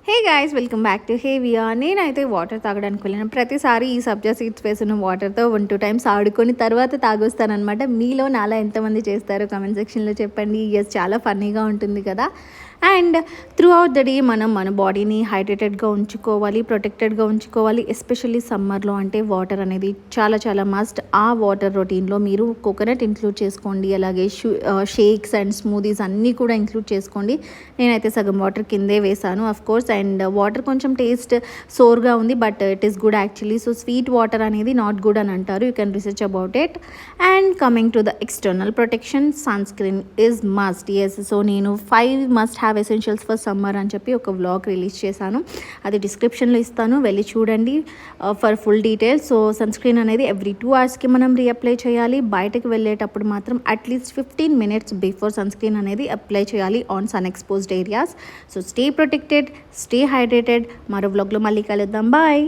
Hey guys, welcome back to హేవియా. నేనైతే water తాగడానికి వెళ్ళాను. ప్రతిసారి ఈ సబ్జా సీడ్స్ వేసిన వాటర్తో 1-2 టైమ్స్ ఆడుకొని తర్వాత తాగొస్తానమాట. మీలో నాలా ఎంతమంది చేస్తారో కామెంట్ సెక్షన్లో చెప్పండి. చాలా ఫన్నీగా ఉంటుంది కదా. And through out the day మనం మన బాడీని హైడ్రేటెడ్గా ఉంచుకోవాలి, ప్రొటెక్టెడ్గా ఉంచుకోవాలి. ఎస్పెషల్లీ సమ్మర్లో అంటే వాటర్ అనేది చాలా చాలా మస్ట్. ఆ వాటర్ రొటీన్లో మీరు కోకోనట్ ఇంక్లూడ్ చేసుకోండి, అలాగే షేక్స్ అండ్ స్మూదీస్ అన్నీ కూడా ఇంక్లూడ్ చేసుకోండి. నేనైతే సగం వాటర్ కిందే వేసాను అఫ్ కోర్స్. అండ్ వాటర్ కొంచెం టేస్ట్ సోర్గా ఉంది, but it is good actually. So sweet water అనేది నాట్ గుడ్ అని అంటారు. You can research about it. And coming to the external protection, sunscreen is must. So నేను 5 must have essentials for summer అని చెప్పి ఒక vlog release చేశాను. అది డిస్క్రిప్షన్లో ఇస్తాను, వెళ్ళి చూడండి for full details. So sunscreen అనేది ఎవ్రీ 2 అవర్స్కి మనం రీఅప్లై చేయాలి. బయటకు వెళ్ళేటప్పుడు మాత్రం at least 15 minutes before sunscreen అనేది అప్లై చేయాలి on sun exposed areas. So stay protected, stay hydrated. మరో వ్లాగ్లో మళ్ళీ కలుద్దాం. బాయ్.